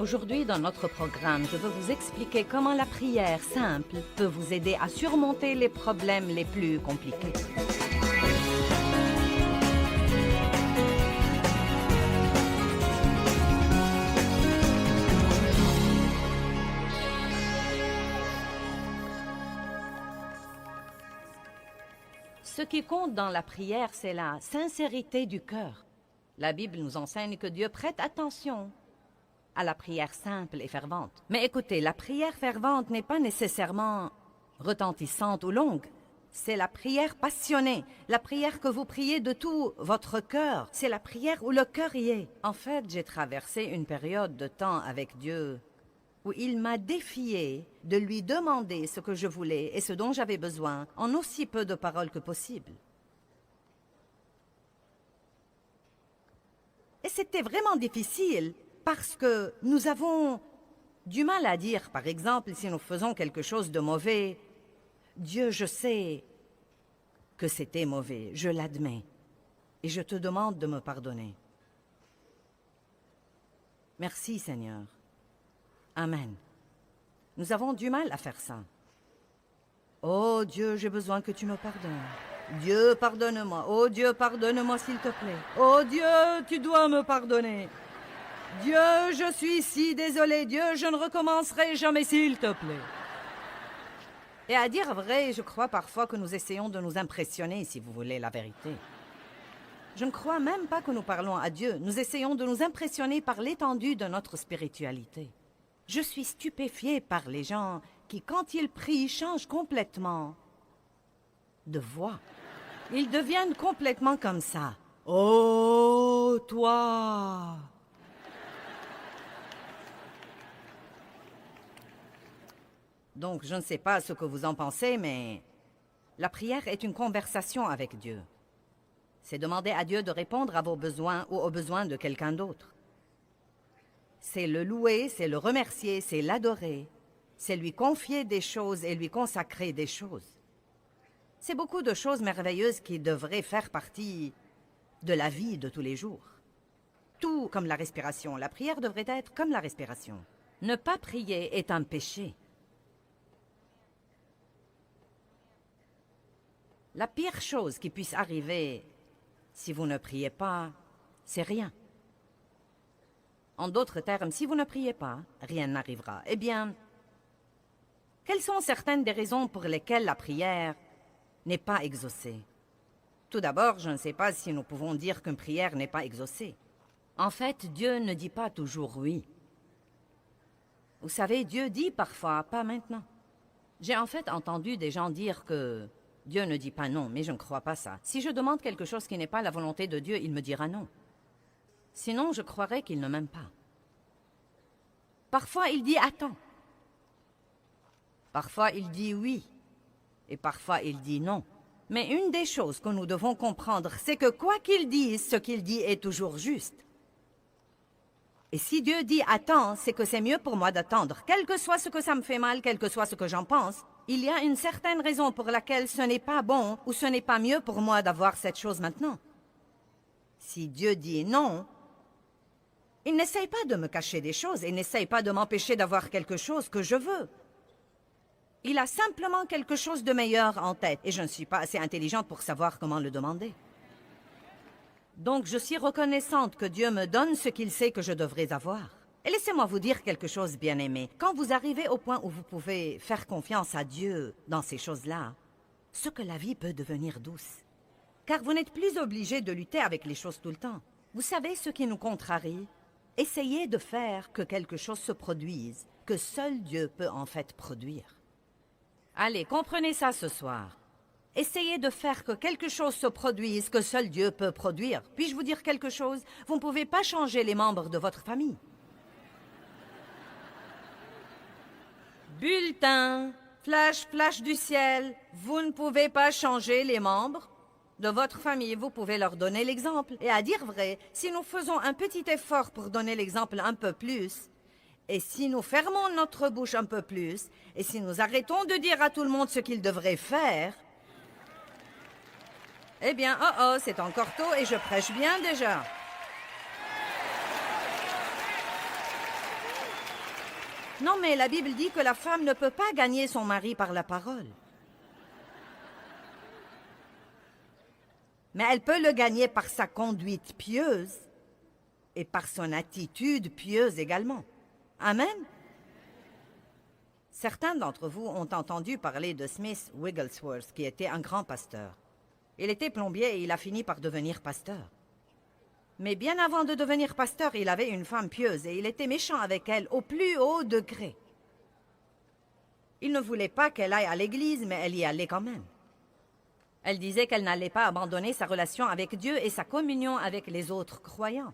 Aujourd'hui, dans notre programme, je veux vous expliquer comment la prière simple peut vous aider à surmonter les problèmes les plus compliqués. Ce qui compte dans la prière, c'est la sincérité du cœur. La Bible nous enseigne que Dieu prête attention à la prière simple et fervente. Mais écoutez, la prière fervente n'est pas nécessairement retentissante ou longue. C'est la prière passionnée, la prière que vous priez de tout votre cœur. C'est la prière où le cœur y est. En fait, j'ai traversé une période de temps avec Dieu où il m'a défié de lui demander ce que je voulais et ce dont j'avais besoin en aussi peu de paroles que possible. Et c'était vraiment difficile parce que nous avons du mal à dire, par exemple, si nous faisons quelque chose de mauvais, « Dieu, je sais que c'était mauvais, je l'admets, et je te demande de me pardonner. » Merci, Seigneur. Amen. Nous avons du mal à faire ça. Oh Dieu, j'ai besoin que tu me pardonnes. Dieu, pardonne-moi. Oh Dieu, pardonne-moi s'il te plaît. Oh Dieu, tu dois me pardonner. Dieu, je suis si désolé. Dieu, je ne recommencerai jamais s'il te plaît. Et à dire vrai, je crois parfois que nous essayons de nous impressionner, si vous voulez la vérité. Je ne crois même pas que nous parlons à Dieu. Nous essayons de nous impressionner par l'étendue de notre spiritualité. Je suis stupéfiée par les gens qui, quand ils prient, changent complètement de voix. Ils deviennent complètement comme ça. « Oh, toi !» Donc, je ne sais pas ce que vous en pensez, mais la prière est une conversation avec Dieu. C'est demander à Dieu de répondre à vos besoins ou aux besoins de quelqu'un d'autre. C'est le louer, c'est le remercier, c'est l'adorer. C'est lui confier des choses et lui consacrer des choses. C'est beaucoup de choses merveilleuses qui devraient faire partie de la vie de tous les jours. Tout comme la respiration. La prière devrait être comme la respiration. Ne pas prier est un péché. La pire chose qui puisse arriver si vous ne priez pas, c'est rien. En d'autres termes, si vous ne priez pas, rien n'arrivera. Eh bien, quelles sont certaines des raisons pour lesquelles la prière n'est pas exaucée? Tout d'abord, je ne sais pas si nous pouvons dire qu'une prière n'est pas exaucée. En fait, Dieu ne dit pas toujours oui. Vous savez, Dieu dit parfois, pas maintenant. J'ai en fait entendu des gens dire que Dieu ne dit pas non, mais je ne crois pas ça. Si je demande quelque chose qui n'est pas la volonté de Dieu, il me dira non. Sinon, je croirais qu'il ne m'aime pas. Parfois, il dit « attends ». Parfois, il dit « oui ». Et parfois, il dit « non ». Mais une des choses que nous devons comprendre, c'est que quoi qu'il dise, ce qu'il dit est toujours juste. Et si Dieu dit « attends », c'est que c'est mieux pour moi d'attendre. Quel que soit ce que ça me fait mal, quel que soit ce que j'en pense, il y a une certaine raison pour laquelle ce n'est pas bon ou ce n'est pas mieux pour moi d'avoir cette chose maintenant. Si Dieu dit « non », il n'essaye pas de me cacher des choses, il n'essaye pas de m'empêcher d'avoir quelque chose que je veux. Il a simplement quelque chose de meilleur en tête, et je ne suis pas assez intelligente pour savoir comment le demander. Donc je suis reconnaissante que Dieu me donne ce qu'il sait que je devrais avoir. Et laissez-moi vous dire quelque chose, bien-aimé. Quand vous arrivez au point où vous pouvez faire confiance à Dieu dans ces choses-là, ce que la vie peut devenir douce. Car vous n'êtes plus obligé de lutter avec les choses tout le temps. Vous savez ce qui nous contrarie? Essayez de faire que quelque chose se produise, que seul Dieu peut en fait produire. Allez, comprenez ça ce soir. Essayez de faire que quelque chose se produise, que seul Dieu peut produire. Puis-je vous dire quelque chose? Vous ne pouvez pas changer les membres de votre famille. Bulletin, flash, flash du ciel. Vous ne pouvez pas changer les membres de votre famille. Vous pouvez leur donner l'exemple. Et à dire vrai, si nous faisons un petit effort pour donner l'exemple un peu plus, et si nous fermons notre bouche un peu plus, et si nous arrêtons de dire à tout le monde ce qu'ils devraient faire, eh bien, c'est encore tôt et je prêche bien déjà. Non, mais la Bible dit que la femme ne peut pas gagner son mari par la parole. Mais elle peut le gagner par sa conduite pieuse et par son attitude pieuse également. Amen. Certains d'entre vous ont entendu parler de Smith Wigglesworth, qui était un grand pasteur. Il était plombier et il a fini par devenir pasteur. Mais bien avant de devenir pasteur, il avait une femme pieuse et il était méchant avec elle au plus haut degré. Il ne voulait pas qu'elle aille à l'église, mais elle y allait quand même. Elle disait qu'elle n'allait pas abandonner sa relation avec Dieu et sa communion avec les autres croyants.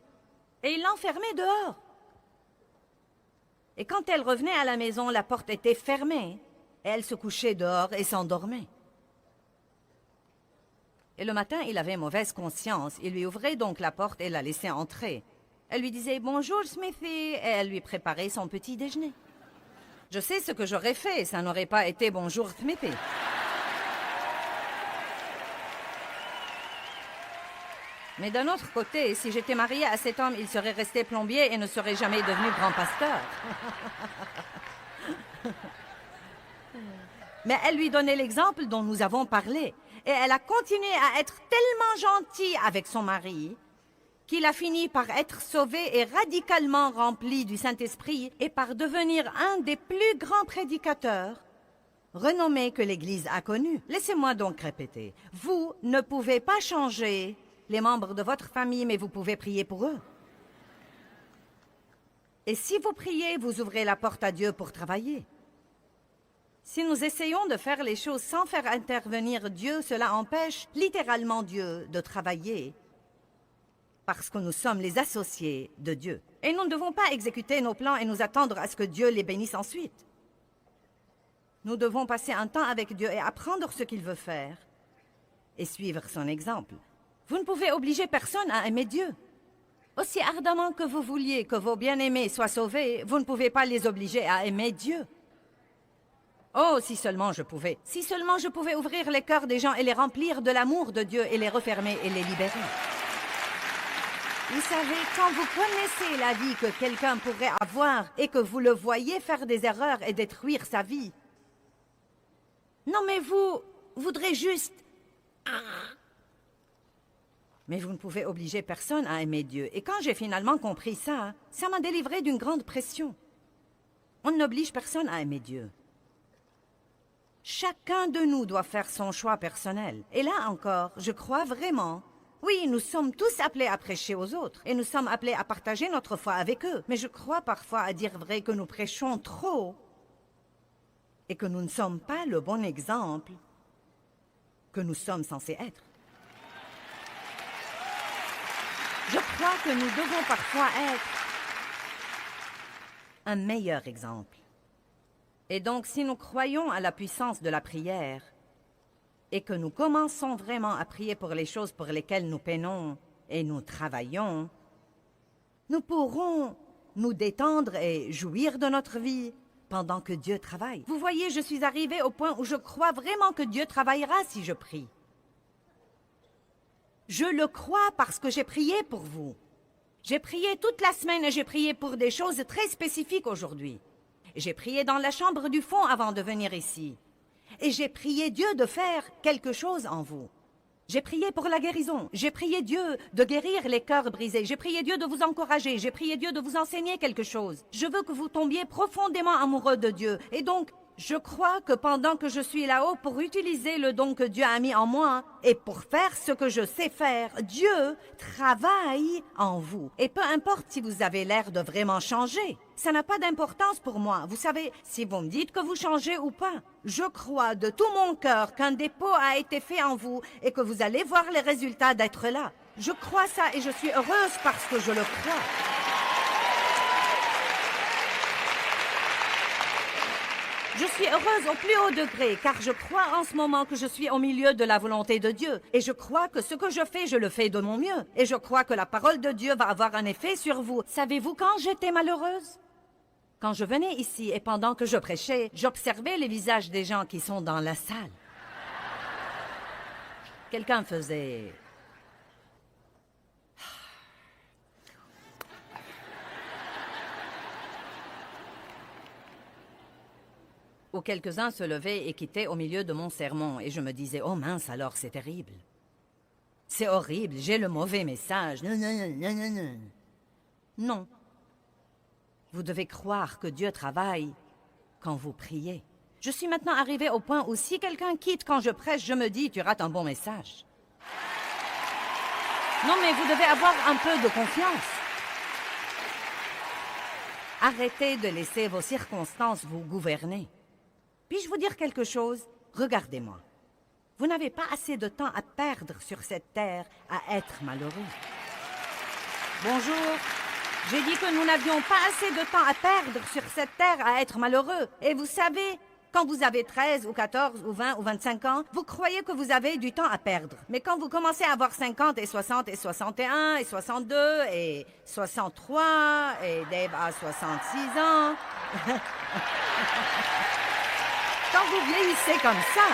Et il l'enfermait dehors. Et quand elle revenait à la maison, la porte était fermée. Et elle se couchait dehors et s'endormait. Et le matin, il avait mauvaise conscience. Il lui ouvrait donc la porte et la laissait entrer. Elle lui disait « Bonjour, Smithy » et elle lui préparait son petit déjeuner. Je sais ce que j'aurais fait, ça n'aurait pas été « Bonjour, Smithy ». Mais d'un autre côté, si j'étais mariée à cet homme, il serait resté plombier et ne serait jamais devenu grand pasteur. Mais elle lui donnait l'exemple dont nous avons parlé. Et elle a continué à être tellement gentille avec son mari qu'il a fini par être sauvé et radicalement rempli du Saint-Esprit et par devenir un des plus grands prédicateurs renommés que l'Église a connus. Laissez-moi donc répéter. Vous ne pouvez pas changer les membres de votre famille, mais vous pouvez prier pour eux. Et si vous priez, vous ouvrez la porte à Dieu pour travailler. Si nous essayons de faire les choses sans faire intervenir Dieu, cela empêche littéralement Dieu de travailler parce que nous sommes les associés de Dieu. Et nous ne devons pas exécuter nos plans et nous attendre à ce que Dieu les bénisse ensuite. Nous devons passer un temps avec Dieu et apprendre ce qu'il veut faire et suivre son exemple. Vous ne pouvez obliger personne à aimer Dieu. Aussi ardemment que vous vouliez que vos bien-aimés soient sauvés, vous ne pouvez pas les obliger à aimer Dieu. Oh, si seulement je pouvais. Si seulement je pouvais ouvrir les cœurs des gens et les remplir de l'amour de Dieu et les refermer et les libérer. Vous savez, quand vous connaissez la vie que quelqu'un pourrait avoir et que vous le voyez faire des erreurs et détruire sa vie, non mais vous voudrez juste... Mais vous ne pouvez obliger personne à aimer Dieu. Et quand j'ai finalement compris ça, ça m'a délivré d'une grande pression. On n'oblige personne à aimer Dieu. Chacun de nous doit faire son choix personnel. Et là encore, je crois vraiment... Oui, nous sommes tous appelés à prêcher aux autres. Et nous sommes appelés à partager notre foi avec eux. Mais je crois parfois, à dire vrai, que nous prêchons trop. Et que nous ne sommes pas le bon exemple que nous sommes censés être. Je crois que nous devons parfois être un meilleur exemple. Et donc, si nous croyons à la puissance de la prière et que nous commençons vraiment à prier pour les choses pour lesquelles nous peinons et nous travaillons, nous pourrons nous détendre et jouir de notre vie pendant que Dieu travaille. Vous voyez, je suis arrivée au point où je crois vraiment que Dieu travaillera si je prie. Je le crois parce que j'ai prié pour vous. J'ai prié toute la semaine et j'ai prié pour des choses très spécifiques aujourd'hui. J'ai prié dans la chambre du fond avant de venir ici. Et j'ai prié Dieu de faire quelque chose en vous. J'ai prié pour la guérison. J'ai prié Dieu de guérir les cœurs brisés. J'ai prié Dieu de vous encourager. J'ai prié Dieu de vous enseigner quelque chose. Je veux que vous tombiez profondément amoureux de Dieu. Et donc, je crois que pendant que je suis là-haut pour utiliser le don que Dieu a mis en moi et pour faire ce que je sais faire, Dieu travaille en vous. Et peu importe si vous avez l'air de vraiment changer, ça n'a pas d'importance pour moi. Vous savez, si vous me dites que vous changez ou pas, je crois de tout mon cœur qu'un dépôt a été fait en vous et que vous allez voir les résultats d'être là. Je crois ça et je suis heureuse parce que je le crois. Je suis heureuse au plus haut degré, car je crois en ce moment que je suis au milieu de la volonté de Dieu. Et je crois que ce que je fais, je le fais de mon mieux. Et je crois que la parole de Dieu va avoir un effet sur vous. Savez-vous quand j'étais malheureuse? Quand je venais ici et pendant que je prêchais, j'observais les visages des gens qui sont dans la salle. Quelqu'un faisait... où quelques-uns se levaient et quittaient au milieu de mon sermon, et je me disais, oh mince alors, c'est terrible. C'est horrible, j'ai le mauvais message. Non, non, non, non, non, non. Non. Vous devez croire que Dieu travaille quand vous priez. Je suis maintenant arrivée au point où si quelqu'un quitte quand je prêche, je me dis, tu rates un bon message. Non, mais vous devez avoir un peu de confiance. Arrêtez de laisser vos circonstances vous gouverner. Puis-je vous dire quelque chose? Regardez-moi. Vous n'avez pas assez de temps à perdre sur cette terre à être malheureux. Bonjour. J'ai dit que nous n'avions pas assez de temps à perdre sur cette terre à être malheureux. Et vous savez, quand vous avez 13 ou 14 ou 20 ou 25 ans, vous croyez que vous avez du temps à perdre. Mais quand vous commencez à avoir 50 et 60 et 61 et 62 et 63 et Dave a 66 ans... Quand vous vieillissez comme ça,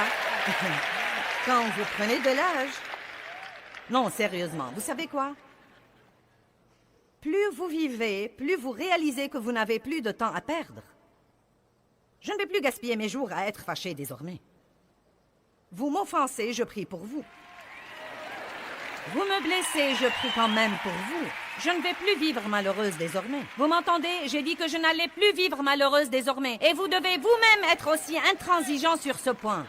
quand vous prenez de l'âge... Non, sérieusement, vous savez quoi? Plus vous vivez, plus vous réalisez que vous n'avez plus de temps à perdre. Je ne vais plus gaspiller mes jours à être fâché désormais. Vous m'offensez, je prie pour vous. Vous me blessez, je prie quand même pour vous. Je ne vais plus vivre malheureuse désormais. Vous m'entendez? J'ai dit que je n'allais plus vivre malheureuse désormais. Et vous devez vous-même être aussi intransigeant sur ce point.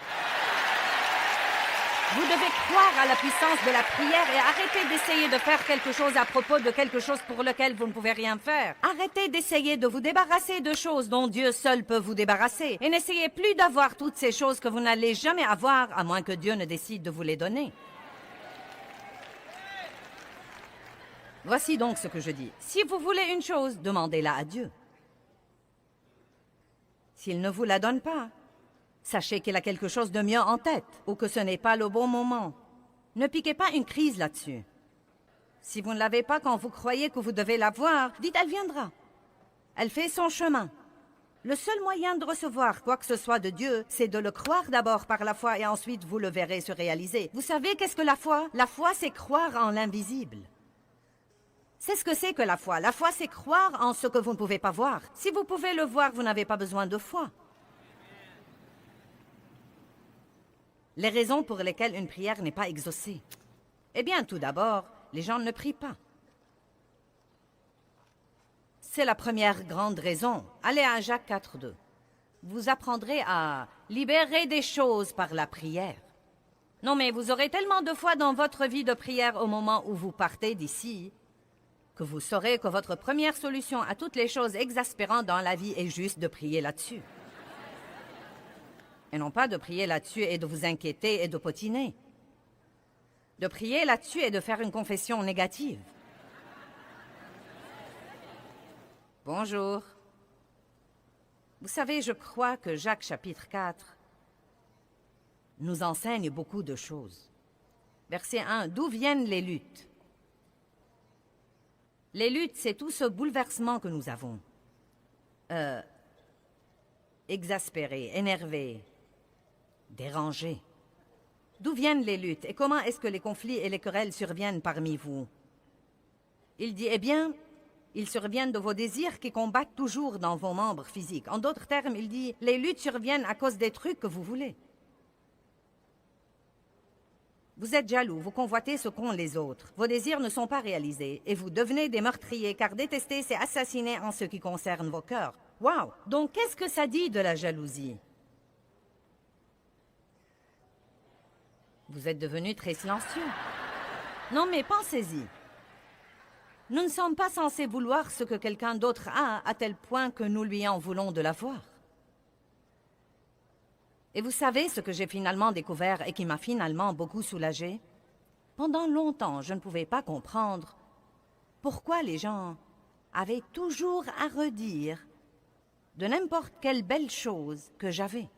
Vous devez croire à la puissance de la prière et arrêter d'essayer de faire quelque chose à propos de quelque chose pour lequel vous ne pouvez rien faire. Arrêtez d'essayer de vous débarrasser de choses dont Dieu seul peut vous débarrasser. Et n'essayez plus d'avoir toutes ces choses que vous n'allez jamais avoir, à moins que Dieu ne décide de vous les donner. Voici donc ce que je dis. Si vous voulez une chose, demandez-la à Dieu. S'il ne vous la donne pas, sachez qu'il a quelque chose de mieux en tête, ou que ce n'est pas le bon moment. Ne piquez pas une crise là-dessus. Si vous ne l'avez pas quand vous croyez que vous devez l'avoir, dites elle viendra. Elle fait son chemin. Le seul moyen de recevoir quoi que ce soit de Dieu, c'est de le croire d'abord par la foi et ensuite vous le verrez se réaliser. Vous savez qu'est-ce que la foi? La foi, c'est croire en l'invisible. C'est ce que c'est que la foi. La foi, c'est croire en ce que vous ne pouvez pas voir. Si vous pouvez le voir, vous n'avez pas besoin de foi. Les raisons pour lesquelles une prière n'est pas exaucée. Eh bien, tout d'abord, les gens ne prient pas. C'est la première grande raison. Allez à Jacques 4:2. Vous apprendrez à libérer des choses par la prière. Non, mais vous aurez tellement de foi dans votre vie de prière au moment où vous partez d'ici que vous saurez que votre première solution à toutes les choses exaspérantes dans la vie est juste de prier là-dessus. Et non pas de prier là-dessus et de vous inquiéter et de potiner. De prier là-dessus et de faire une confession négative. Bonjour. Vous savez, je crois que Jacques chapitre 4 nous enseigne beaucoup de choses. Verset 1, d'où viennent les luttes? Les luttes, c'est tout ce bouleversement que nous avons. Exaspéré, énervé, dérangé. D'où viennent les luttes et comment est-ce que les conflits et les querelles surviennent parmi vous? Il dit, eh bien, ils surviennent de vos désirs qui combattent toujours dans vos membres physiques. En d'autres termes, il dit, les luttes surviennent à cause des trucs que vous voulez. Vous êtes jaloux, vous convoitez ce qu'ont les autres. Vos désirs ne sont pas réalisés et vous devenez des meurtriers car détester, c'est assassiner en ce qui concerne vos cœurs. Wow! Donc, qu'est-ce que ça dit de la jalousie? Vous êtes devenu très silencieux. Non, mais pensez-y. Nous ne sommes pas censés vouloir ce que quelqu'un d'autre a à tel point que nous lui en voulons de l'avoir. Et vous savez ce que j'ai finalement découvert et qui m'a finalement beaucoup soulagée? Pendant longtemps, je ne pouvais pas comprendre pourquoi les gens avaient toujours à redire de n'importe quelle belle chose que j'avais.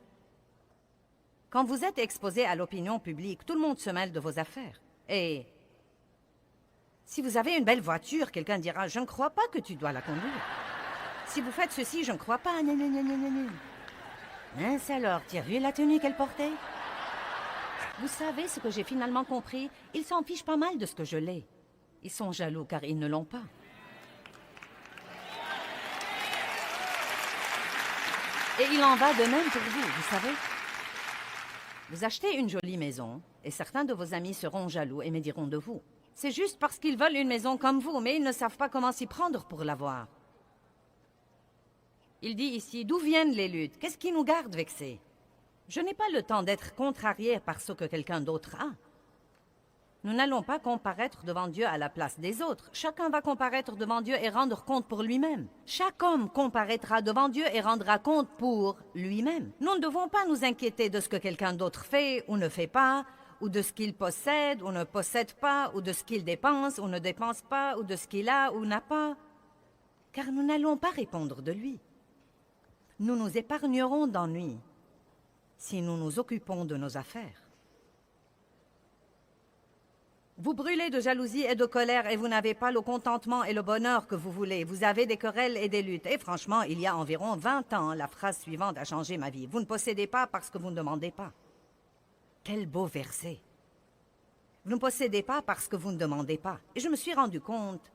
Quand vous êtes exposé à l'opinion publique, tout le monde se mêle de vos affaires. Et si vous avez une belle voiture, quelqu'un dira « Je ne crois pas que tu dois la conduire. » Si vous faites ceci, je ne crois pas. Non, non, non, non, non, non. Mince alors, tu as vu la tenue qu'elle portait? Vous savez ce que j'ai finalement compris? Ils s'en fichent pas mal de ce que je l'ai. Ils sont jaloux car ils ne l'ont pas. Et il en va de même pour vous, vous savez. Vous achetez une jolie maison, et certains de vos amis seront jaloux et médiront de vous. C'est juste parce qu'ils veulent une maison comme vous, mais ils ne savent pas comment s'y prendre pour l'avoir. Il dit ici, d'où viennent les luttes? Qu'est-ce qui nous garde vexés? Je n'ai pas le temps d'être contrarié par ce que quelqu'un d'autre a. Nous n'allons pas comparaître devant Dieu à la place des autres. Chacun va comparaître devant Dieu et rendre compte pour lui-même. Chaque homme comparaîtra devant Dieu et rendra compte pour lui-même. Nous ne devons pas nous inquiéter de ce que quelqu'un d'autre fait ou ne fait pas, ou de ce qu'il possède ou ne possède pas, ou de ce qu'il dépense ou ne dépense pas, ou de ce qu'il a ou n'a pas. Car nous n'allons pas répondre de lui. Nous nous épargnerons d'ennui si nous nous occupons de nos affaires. Vous brûlez de jalousie et de colère et vous n'avez pas le contentement et le bonheur que vous voulez. Vous avez des querelles et des luttes. Et franchement, il y a environ 20 ans, la phrase suivante a changé ma vie. Vous ne possédez pas parce que vous ne demandez pas. Quel beau verset. Vous ne possédez pas parce que vous ne demandez pas. Et je me suis rendu compte,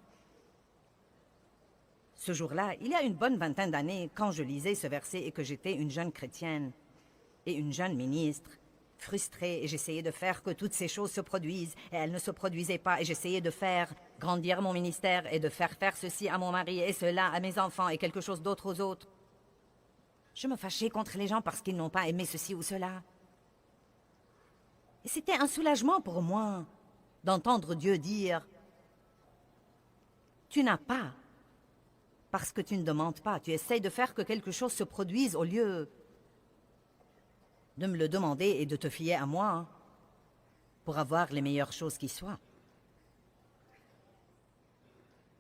ce jour-là, il y a une bonne vingtaine d'années, quand je lisais ce verset et que j'étais une jeune chrétienne et une jeune ministre, frustrée, et j'essayais de faire que toutes ces choses se produisent, et elles ne se produisaient pas, et j'essayais de faire grandir mon ministère, et de faire ceci à mon mari, et cela à mes enfants, et quelque chose d'autre aux autres. Je me fâchais contre les gens parce qu'ils n'ont pas aimé ceci ou cela. Et c'était un soulagement pour moi d'entendre Dieu dire « Tu n'as pas, parce que tu ne demandes pas, tu essayes de faire que quelque chose se produise au lieu de me le demander et de te fier à moi pour avoir les meilleures choses qui soient. »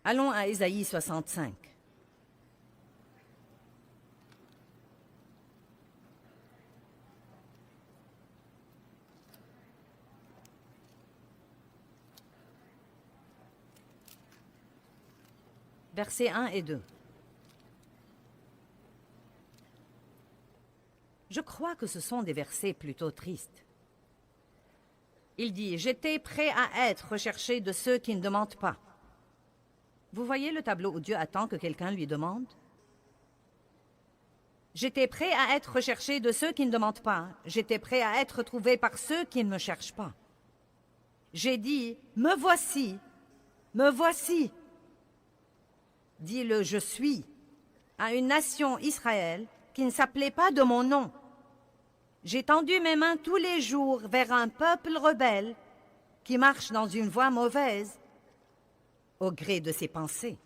Allons à Ésaïe 65. Versets 1 et 2. Je crois que ce sont des versets plutôt tristes. Il dit « J'étais prêt à être recherché de ceux qui ne demandent pas. » Vous voyez le tableau où Dieu attend que quelqu'un lui demande? J'étais prêt à être recherché de ceux qui ne demandent pas. J'étais prêt à être trouvé par ceux qui ne me cherchent pas. J'ai dit « Me voici, me voici. » Dit le « Je suis » à une nation Israël qui ne s'appelait pas de mon nom. J'ai tendu mes mains tous les jours vers un peuple rebelle qui marche dans une voie mauvaise au gré de ses pensées.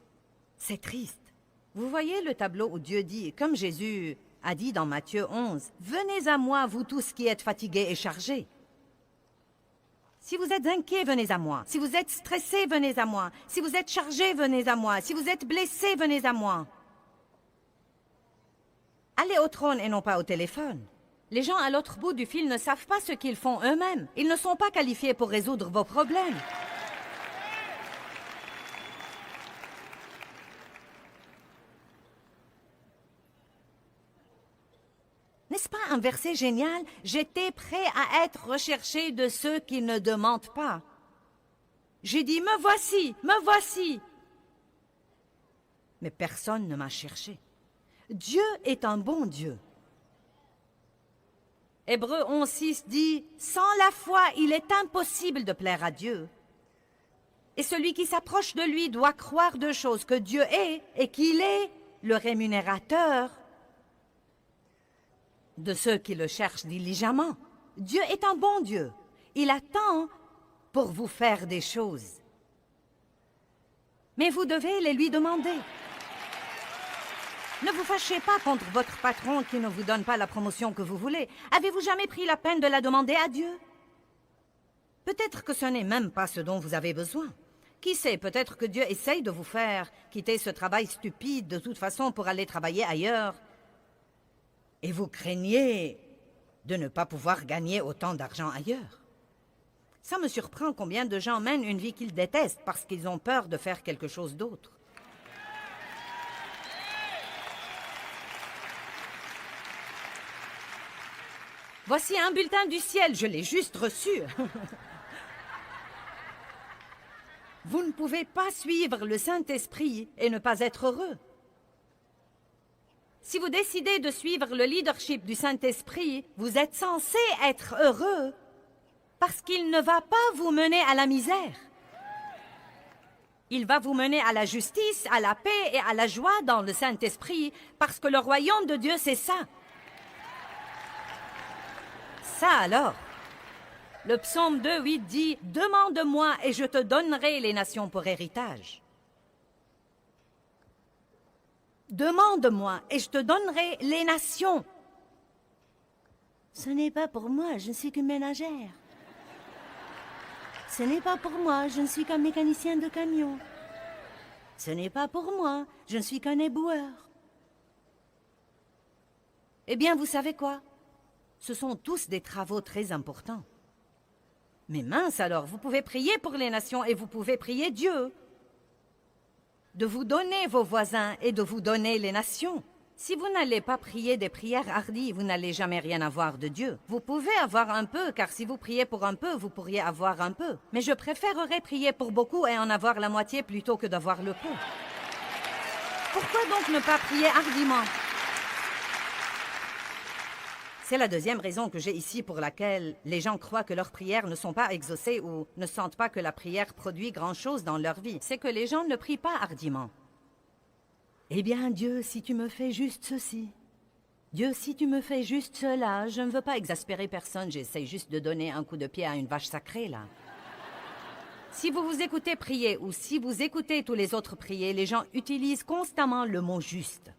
C'est triste. Vous voyez le tableau où Dieu dit, comme Jésus a dit dans Matthieu 11, « Venez à moi, vous tous qui êtes fatigués et chargés. » Si vous êtes inquiets, venez à moi. Si vous êtes stressés, venez à moi. Si vous êtes chargés, venez à moi. Si vous êtes blessés, venez à moi. Allez au trône et non pas au téléphone. Les gens à l'autre bout du fil ne savent pas ce qu'ils font eux-mêmes. Ils ne sont pas qualifiés pour résoudre vos problèmes. N'est-ce pas un verset génial? J'étais prêt à être recherché de ceux qui ne demandent pas. J'ai dit, me voici, me voici. Mais personne ne m'a cherché. Dieu est un bon Dieu. Hébreux 11:6 dit, sans la foi, il est impossible de plaire à Dieu. Et celui qui s'approche de lui doit croire deux choses, que Dieu est et qu'il est le rémunérateur de ceux qui le cherchent diligemment. Dieu est un bon Dieu. Il attend pour vous faire des choses. Mais vous devez les lui demander. Ne vous fâchez pas contre votre patron qui ne vous donne pas la promotion que vous voulez. Avez-vous jamais pris la peine de la demander à Dieu? Peut-être que ce n'est même pas ce dont vous avez besoin. Qui sait, peut-être que Dieu essaye de vous faire quitter ce travail stupide de toute façon pour aller travailler ailleurs. Et vous craignez de ne pas pouvoir gagner autant d'argent ailleurs. Ça me surprend combien de gens mènent une vie qu'ils détestent parce qu'ils ont peur de faire quelque chose d'autre. Voici un bulletin du ciel, je l'ai juste reçu. Vous ne pouvez pas suivre le Saint-Esprit et ne pas être heureux. Si vous décidez de suivre le leadership du Saint-Esprit, vous êtes censé être heureux parce qu'il ne va pas vous mener à la misère. Il va vous mener à la justice, à la paix et à la joie dans le Saint-Esprit parce que le royaume de Dieu, c'est ça. Ça alors. Le psaume 2:8 dit « Demande-moi et je te donnerai les nations pour héritage. » Demande-moi et je te donnerai les nations. Ce n'est pas pour moi, je ne suis qu'une ménagère. Ce n'est pas pour moi, je ne suis qu'un mécanicien de camion. Ce n'est pas pour moi, je ne suis qu'un éboueur. Eh bien, vous savez quoi? Ce sont tous des travaux très importants. Mais mince alors, vous pouvez prier pour les nations et vous pouvez prier Dieu de vous donner vos voisins et de vous donner les nations. Si vous n'allez pas prier des prières hardies, vous n'allez jamais rien avoir de Dieu. Vous pouvez avoir un peu, car si vous priez pour un peu, vous pourriez avoir un peu. Mais je préférerais prier pour beaucoup et en avoir la moitié plutôt que d'avoir le peu. Pourquoi donc ne pas prier hardiment? C'est la deuxième raison que j'ai ici pour laquelle les gens croient que leurs prières ne sont pas exaucées ou ne sentent pas que la prière produit grand-chose dans leur vie. C'est que les gens ne prient pas hardiment. Eh bien, Dieu, si tu me fais juste ceci. Dieu, si tu me fais juste cela. Je ne veux pas exaspérer personne, j'essaie juste de donner un coup de pied à une vache sacrée, là. Si vous vous écoutez prier ou si vous écoutez tous les autres prier, les gens utilisent constamment le mot « juste ».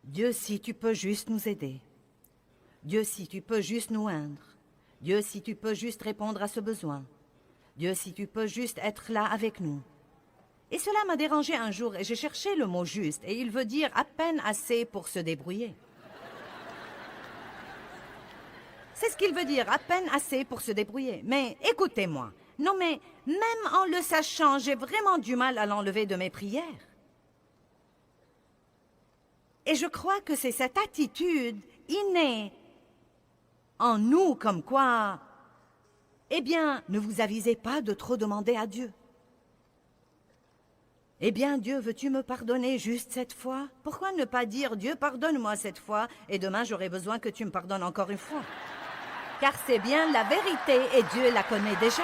Dieu, si tu peux juste nous aider. Dieu, si tu peux juste nous oindre. Dieu, si tu peux juste répondre à ce besoin. Dieu, si tu peux juste être là avec nous. Et cela m'a dérangé un jour et j'ai cherché le mot « juste » et il veut dire à peine assez pour se débrouiller. C'est ce qu'il veut dire, à peine assez pour se débrouiller. Mais écoutez-moi, non mais même en le sachant, j'ai vraiment du mal à l'enlever de mes prières. Et je crois que c'est cette attitude innée en nous comme quoi, eh bien, ne vous avisez pas de trop demander à Dieu. Eh bien, Dieu, veux-tu me pardonner juste cette fois? Pourquoi ne pas dire, Dieu, pardonne-moi cette fois, et demain j'aurai besoin que tu me pardonnes encore une fois? Car c'est bien la vérité, et Dieu la connaît déjà.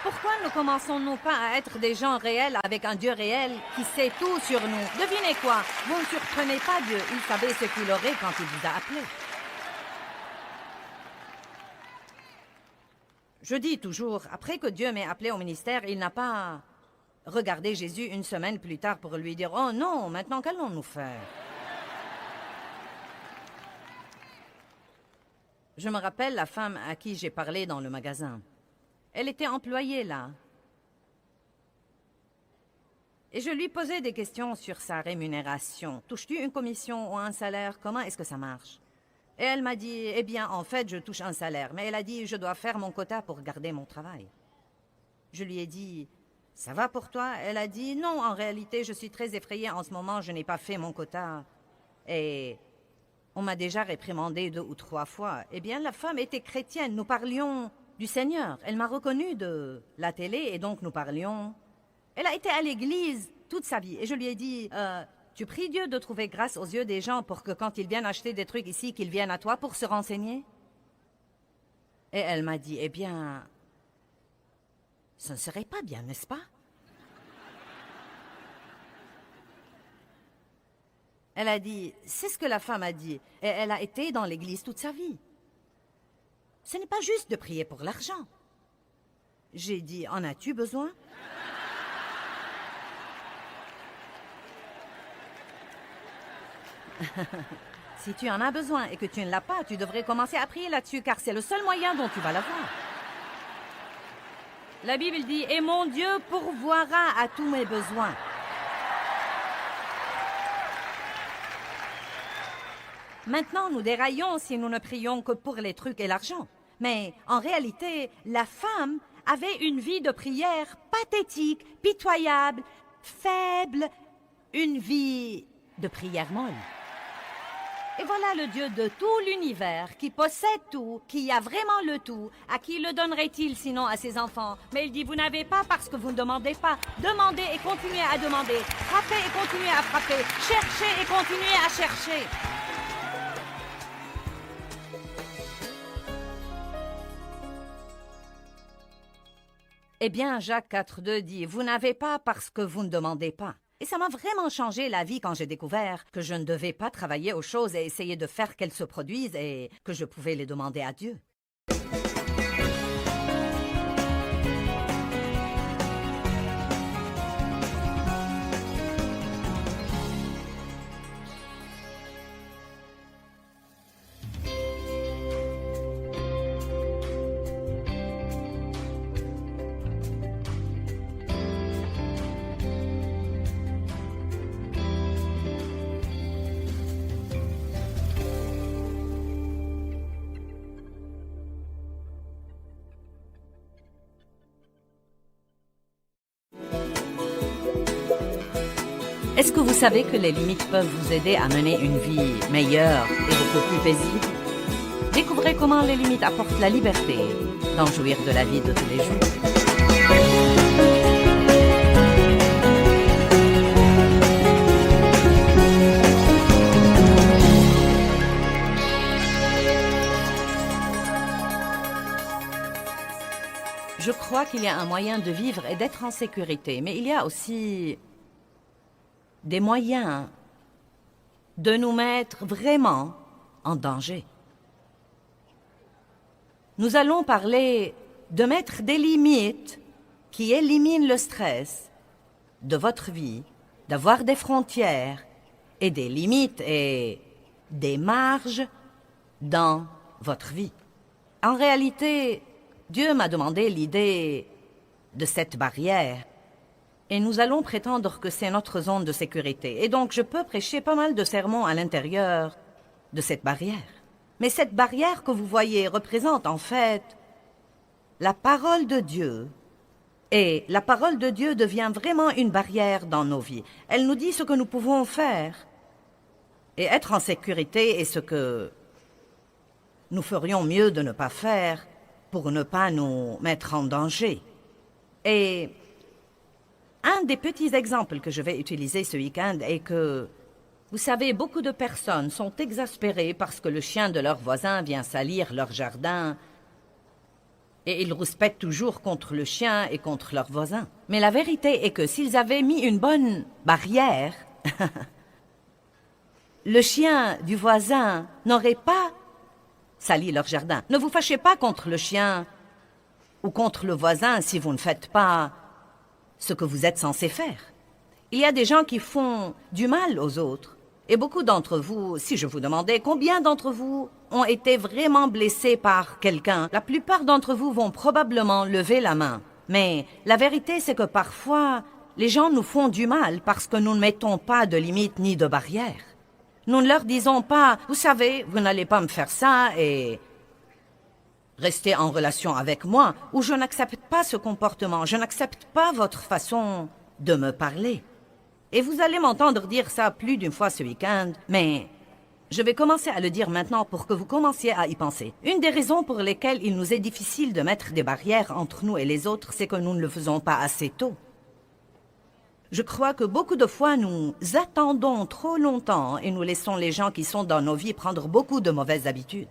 Pourquoi ne commençons-nous pas à être des gens réels avec un Dieu réel qui sait tout sur nous? Devinez quoi? Vous ne surprenez pas Dieu, il savait ce qu'il aurait quand il vous a appelé. Je dis toujours, après que Dieu m'ait appelé au ministère, il n'a pas regardé Jésus une semaine plus tard pour lui dire « Oh non, maintenant qu'allons-nous faire ?» Je me rappelle la femme à qui j'ai parlé dans le magasin. Elle était employée là. Et je lui posais des questions sur sa rémunération. Touches-tu une commission ou un salaire? Comment est-ce que ça marche? Et elle m'a dit, eh bien, en fait, je touche un salaire. Mais elle a dit, je dois faire mon quota pour garder mon travail. Je lui ai dit, ça va pour toi? Elle a dit, non, en réalité, je suis très effrayée en ce moment, je n'ai pas fait mon quota. Et on m'a déjà réprimandé 2 ou 3 fois. Eh bien, la femme était chrétienne, nous parlions du Seigneur. Elle m'a reconnue de la télé et donc nous parlions. Elle a été à l'église toute sa vie et je lui ai dit, tu pries Dieu de trouver grâce aux yeux des gens pour que quand ils viennent acheter des trucs ici, qu'ils viennent à toi pour se renseigner? Et elle m'a dit, eh bien, ce ne serait pas bien, n'est-ce pas? Elle a dit, c'est ce que la femme a dit et elle a été dans l'église toute sa vie. Ce n'est pas juste de prier pour l'argent. J'ai dit, en as-tu besoin? Si tu en as besoin et que tu ne l'as pas, tu devrais commencer à prier là-dessus, car c'est le seul moyen dont tu vas l'avoir. La Bible dit, et mon Dieu pourvoira à tous mes besoins. Maintenant, nous déraillons si nous ne prions que pour les trucs et l'argent. Mais en réalité, la femme avait une vie de prière pathétique, pitoyable, faible, une vie de prière molle. Et voilà le Dieu de tout l'univers, qui possède tout, qui a vraiment le tout. À qui le donnerait-il sinon à ses enfants? Mais il dit, vous n'avez pas parce que vous ne demandez pas. Demandez et continuez à demander. Frappez et continuez à frapper. Cherchez et continuez à chercher. Eh bien, Jacques 4,2 dit, vous n'avez pas parce que vous ne demandez pas. Et ça m'a vraiment changé la vie quand j'ai découvert que je ne devais pas travailler aux choses et essayer de faire qu'elles se produisent et que je pouvais les demander à Dieu. Est-ce que vous savez que les limites peuvent vous aider à mener une vie meilleure et beaucoup plus paisible? Découvrez comment les limites apportent la liberté d'en jouir de la vie de tous les jours. Je crois qu'il y a un moyen de vivre et d'être en sécurité, mais il y a aussi des moyens de nous mettre vraiment en danger. Nous allons parler de mettre des limites qui éliminent le stress de votre vie, d'avoir des frontières et des limites et des marges dans votre vie. En réalité, Dieu m'a demandé l'idée de cette barrière. Et nous allons prétendre que c'est notre zone de sécurité. Et donc, je peux prêcher pas mal de sermons à l'intérieur de cette barrière. Mais cette barrière que vous voyez représente en fait la parole de Dieu. Et la parole de Dieu devient vraiment une barrière dans nos vies. Elle nous dit ce que nous pouvons faire. Et être en sécurité est ce que nous ferions mieux de ne pas faire pour ne pas nous mettre en danger. Et un des petits exemples que je vais utiliser ce week-end est que, vous savez, beaucoup de personnes sont exaspérées parce que le chien de leur voisin vient salir leur jardin et ils rouspètent toujours contre le chien et contre leur voisin. Mais la vérité est que s'ils avaient mis une bonne barrière, le chien du voisin n'aurait pas sali leur jardin. Ne vous fâchez pas contre le chien ou contre le voisin si vous ne faites pas ce que vous êtes censé faire. Il y a des gens qui font du mal aux autres. Et beaucoup d'entre vous, si je vous demandais combien d'entre vous ont été vraiment blessés par quelqu'un, la plupart d'entre vous vont probablement lever la main. Mais la vérité, c'est que parfois, les gens nous font du mal parce que nous ne mettons pas de limites ni de barrières. Nous ne leur disons pas, vous savez, vous n'allez pas me faire ça et rester en relation avec moi, ou je n'accepte pas ce comportement, je n'accepte pas votre façon de me parler. Et vous allez m'entendre dire ça plus d'une fois ce week-end, mais je vais commencer à le dire maintenant pour que vous commenciez à y penser. Une des raisons pour lesquelles il nous est difficile de mettre des barrières entre nous et les autres, c'est que nous ne le faisons pas assez tôt. Je crois que beaucoup de fois, nous attendons trop longtemps et nous laissons les gens qui sont dans nos vies prendre beaucoup de mauvaises habitudes.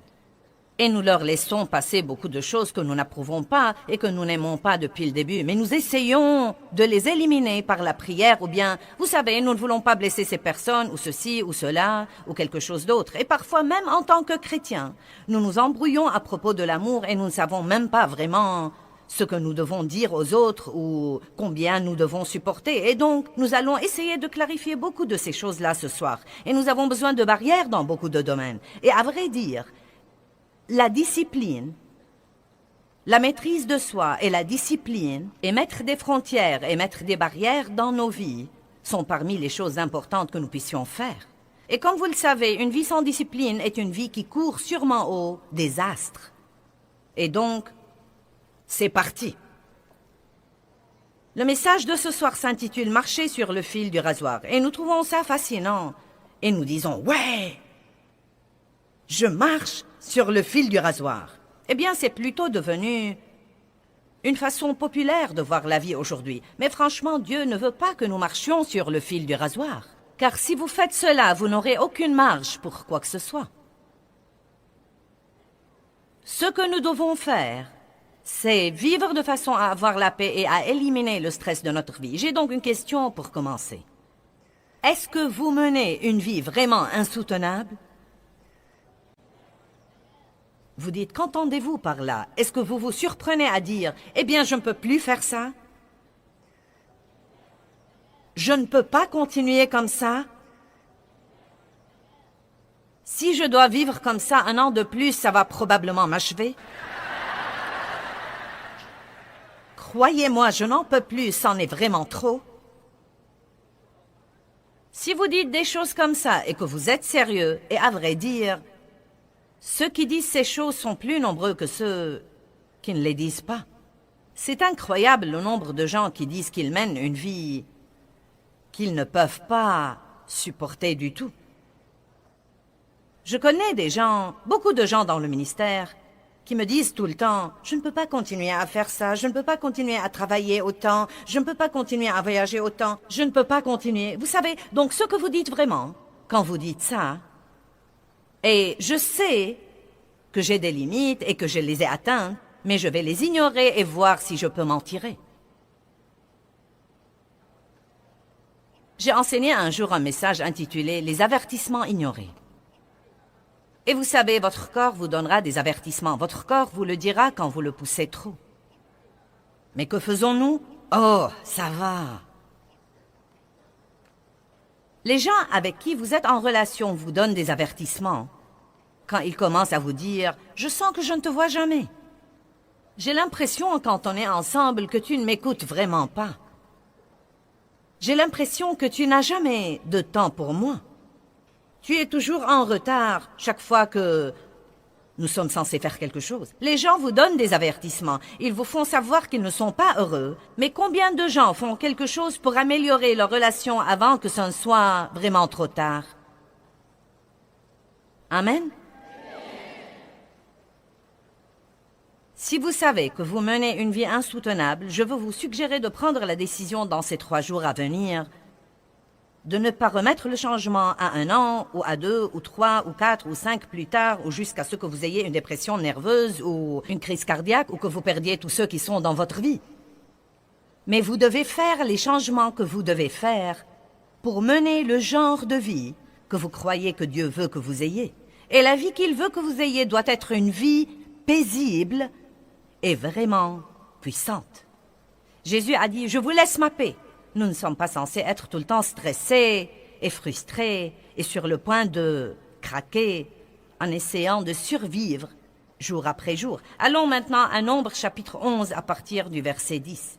Et nous leur laissons passer beaucoup de choses que nous n'approuvons pas et que nous n'aimons pas depuis le début. Mais nous essayons de les éliminer par la prière ou bien, vous savez, nous ne voulons pas blesser ces personnes ou ceci ou cela ou quelque chose d'autre. Et parfois, même en tant que chrétiens, nous nous embrouillons à propos de l'amour et nous ne savons même pas vraiment ce que nous devons dire aux autres ou combien nous devons supporter. Et donc, nous allons essayer de clarifier beaucoup de ces choses-là ce soir. Et nous avons besoin de barrières dans beaucoup de domaines. Et à vrai dire, la discipline, la maîtrise de soi et la discipline, et mettre des frontières et mettre des barrières dans nos vies sont parmi les choses importantes que nous puissions faire. Et comme vous le savez, une vie sans discipline est une vie qui court sûrement au désastre. Et donc, c'est parti. Le message de ce soir s'intitule « Marcher sur le fil du rasoir » et nous trouvons ça fascinant. Et nous disons « Ouais !» Je marche sur le fil du rasoir. Eh bien, c'est plutôt devenu une façon populaire de voir la vie aujourd'hui. Mais franchement, Dieu ne veut pas que nous marchions sur le fil du rasoir. Car si vous faites cela, vous n'aurez aucune marge pour quoi que ce soit. Ce que nous devons faire, c'est vivre de façon à avoir la paix et à éliminer le stress de notre vie. J'ai donc une question pour commencer. Est-ce que vous menez une vie vraiment insoutenable? Vous dites, qu'entendez-vous par là? Est-ce que vous vous surprenez à dire, eh bien, je ne peux plus faire ça? Je ne peux pas continuer comme ça? Si je dois vivre comme ça 1 an de plus, ça va probablement m'achever. Croyez-moi, je n'en peux plus, c'en est vraiment trop. Si vous dites des choses comme ça et que vous êtes sérieux, et à vrai dire, ceux qui disent ces choses sont plus nombreux que ceux qui ne les disent pas. C'est incroyable le nombre de gens qui disent qu'ils mènent une vie qu'ils ne peuvent pas supporter du tout. Je connais des gens, beaucoup de gens dans le ministère, qui me disent tout le temps, je ne peux pas continuer à faire ça, je ne peux pas continuer à travailler autant, je ne peux pas continuer à voyager autant, je ne peux pas continuer. Vous savez, donc ce que vous dites vraiment, quand vous dites ça, et je sais que j'ai des limites et que je les ai atteintes, mais je vais les ignorer et voir si je peux m'en tirer. J'ai enseigné un jour un message intitulé « Les avertissements ignorés ». Et vous savez, votre corps vous donnera des avertissements. Votre corps vous le dira quand vous le poussez trop. Mais que faisons-nous? Oh, ça va. Les gens avec qui vous êtes en relation vous donnent des avertissements. Quand ils commencent à vous dire « Je sens que je ne te vois jamais ». J'ai l'impression, quand on est ensemble, que tu ne m'écoutes vraiment pas. J'ai l'impression que tu n'as jamais de temps pour moi. Tu es toujours en retard chaque fois que nous sommes censés faire quelque chose. Les gens vous donnent des avertissements. Ils vous font savoir qu'ils ne sont pas heureux. Mais combien de gens font quelque chose pour améliorer leur relation avant que ce ne soit vraiment trop tard? Amen? Si vous savez que vous menez une vie insoutenable, je veux vous suggérer de prendre la décision dans ces 3 jours à venir de ne pas remettre le changement à 1 an, ou à 2, ou 3, ou 4, ou 5 plus tard, ou jusqu'à ce que vous ayez une dépression nerveuse, ou une crise cardiaque, ou que vous perdiez tous ceux qui sont dans votre vie. Mais vous devez faire les changements que vous devez faire pour mener le genre de vie que vous croyez que Dieu veut que vous ayez. Et la vie qu'il veut que vous ayez doit être une vie paisible et vraiment puissante. Jésus a dit « Je vous laisse ma paix ». Nous ne sommes pas censés être tout le temps stressés et frustrés et sur le point de craquer en essayant de survivre jour après jour. Allons maintenant à Nombre chapitre 11 à partir du verset 10.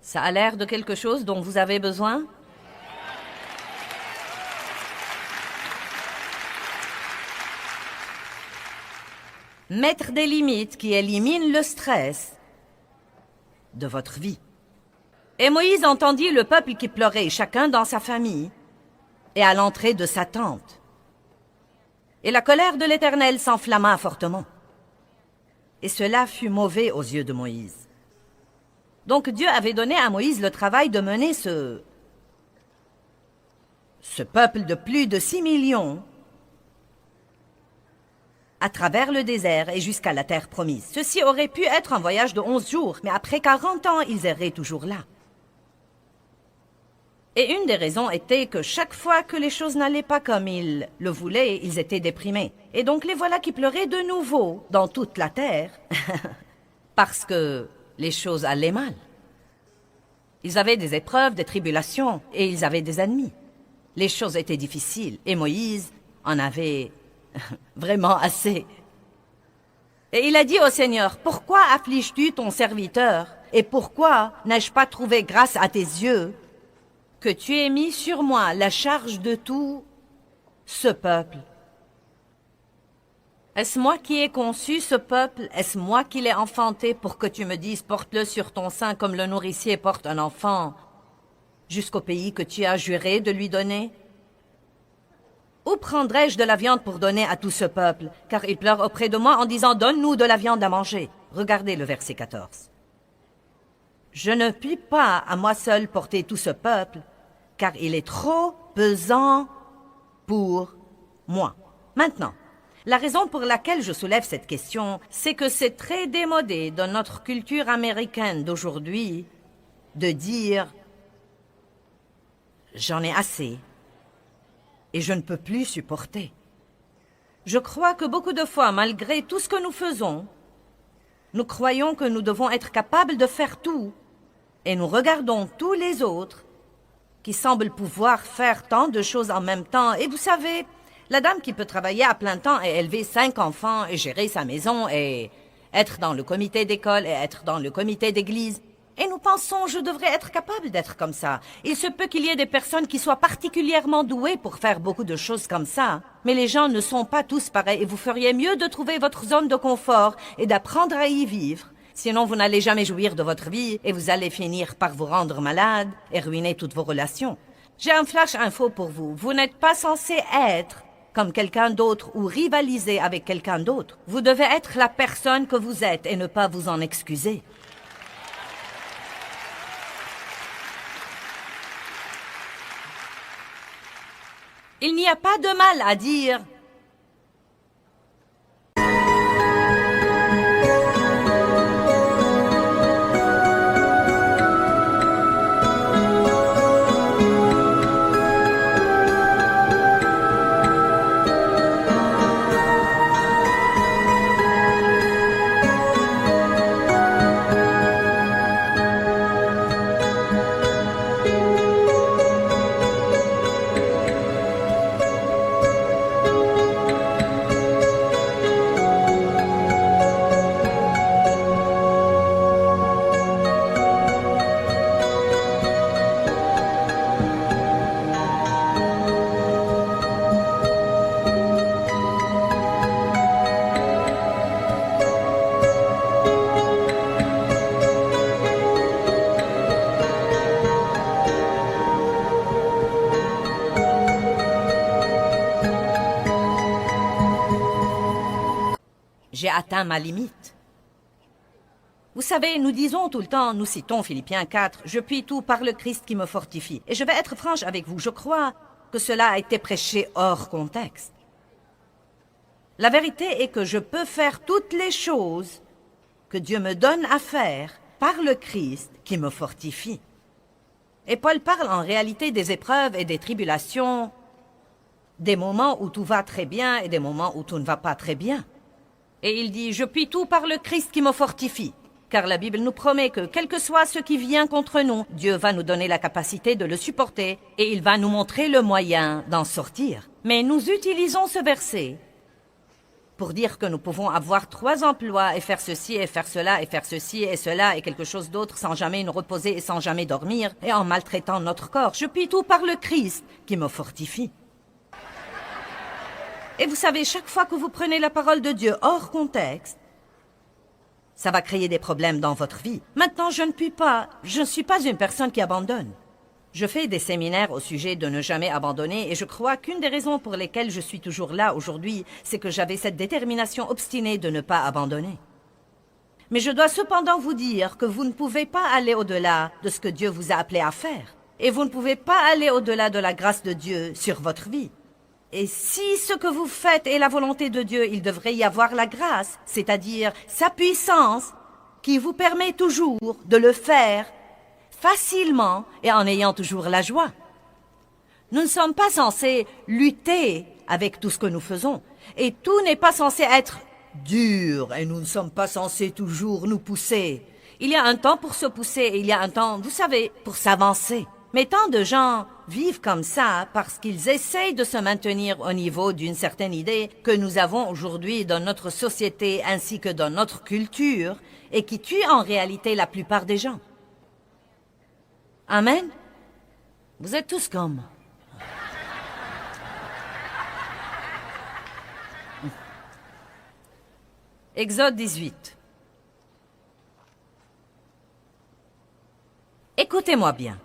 Ça a l'air de quelque chose dont vous avez besoin? Mettre des limites qui éliminent le stress de votre vie. Et Moïse entendit le peuple qui pleurait, chacun dans sa famille, et à l'entrée de sa tente. Et la colère de l'Éternel s'enflamma fortement. Et cela fut mauvais aux yeux de Moïse. Donc Dieu avait donné à Moïse le travail de mener ce peuple de plus de 6 millions à travers le désert et jusqu'à la terre promise. Ceci aurait pu être un voyage de 11 jours, mais après 40 ans, ils erraient toujours là. Et une des raisons était que chaque fois que les choses n'allaient pas comme ils le voulaient, ils étaient déprimés. Et donc les voilà qui pleuraient de nouveau dans toute la terre, parce que les choses allaient mal. Ils avaient des épreuves, des tribulations, et ils avaient des ennemis. Les choses étaient difficiles, et Moïse en avait vraiment assez. Et il a dit au Seigneur, « Pourquoi affliges-tu ton serviteur? Et pourquoi n'ai-je pas trouvé grâce à tes yeux que tu aies mis sur moi la charge de tout ce peuple? Est-ce moi qui ai conçu ce peuple? Est-ce moi qui l'ai enfanté pour que tu me dises, porte-le sur ton sein comme le nourricier porte un enfant, jusqu'au pays que tu as juré de lui donner? Où prendrais-je de la viande pour donner à tout ce peuple? Car ils pleurent auprès de moi en disant, donne-nous de la viande à manger. Regardez le verset 14. Je ne puis pas à moi seul porter tout ce peuple, car il est trop pesant pour moi. Maintenant, la raison pour laquelle je soulève cette question, c'est que c'est très démodé dans notre culture américaine d'aujourd'hui de dire « j'en ai assez et je ne peux plus supporter ». Je crois que beaucoup de fois, malgré tout ce que nous faisons, nous croyons que nous devons être capables de faire tout et nous regardons tous les autres qui semblent pouvoir faire tant de choses en même temps. Et vous savez, la dame qui peut travailler à plein temps et élever 5 enfants et gérer sa maison et être dans le comité d'école et être dans le comité d'église. Et nous pensons, je devrais être capable d'être comme ça. Il se peut qu'il y ait des personnes qui soient particulièrement douées pour faire beaucoup de choses comme ça. Mais les gens ne sont pas tous pareils et vous feriez mieux de trouver votre zone de confort et d'apprendre à y vivre. Sinon, vous n'allez jamais jouir de votre vie et vous allez finir par vous rendre malade et ruiner toutes vos relations. J'ai un flash info pour vous. Vous n'êtes pas censé être comme quelqu'un d'autre ou rivaliser avec quelqu'un d'autre. Vous devez être la personne que vous êtes et ne pas vous en excuser. Il n'y a pas de mal à dire j'ai atteint ma limite. Vous savez, nous disons tout le temps, nous citons Philippiens 4, « Je puis tout par le Christ qui me fortifie ». Et je vais être franche avec vous, je crois que cela a été prêché hors contexte. La vérité est que je peux faire toutes les choses que Dieu me donne à faire par le Christ qui me fortifie. Et Paul parle en réalité des épreuves et des tribulations, des moments où tout va très bien et des moments où tout ne va pas très bien. Et il dit, je puis tout par le Christ qui me fortifie. Car la Bible nous promet que, quel que soit ce qui vient contre nous, Dieu va nous donner la capacité de le supporter et il va nous montrer le moyen d'en sortir. Mais nous utilisons ce verset pour dire que nous pouvons avoir 3 emplois et faire ceci et faire cela et faire ceci et cela et quelque chose d'autre sans jamais nous reposer et sans jamais dormir et en maltraitant notre corps. Je puis tout par le Christ qui me fortifie. Et vous savez, chaque fois que vous prenez la parole de Dieu hors contexte, ça va créer des problèmes dans votre vie. Maintenant, je ne suis pas une personne qui abandonne. Je fais des séminaires au sujet de ne jamais abandonner et je crois qu'une des raisons pour lesquelles je suis toujours là aujourd'hui, c'est que j'avais cette détermination obstinée de ne pas abandonner. Mais je dois cependant vous dire que vous ne pouvez pas aller au-delà de ce que Dieu vous a appelé à faire. Et vous ne pouvez pas aller au-delà de la grâce de Dieu sur votre vie. Et si ce que vous faites est la volonté de Dieu, il devrait y avoir la grâce, c'est-à-dire sa puissance, qui vous permet toujours de le faire facilement et en ayant toujours la joie. Nous ne sommes pas censés lutter avec tout ce que nous faisons. Et tout n'est pas censé être dur et nous ne sommes pas censés toujours nous pousser. Il y a un temps pour se pousser et il y a un temps, vous savez, pour s'avancer. Mais tant de gens vivent comme ça parce qu'ils essayent de se maintenir au niveau d'une certaine idée que nous avons aujourd'hui dans notre société ainsi que dans notre culture et qui tue en réalité la plupart des gens. Amen. Vous êtes tous comme... Exode 18. Écoutez-moi bien.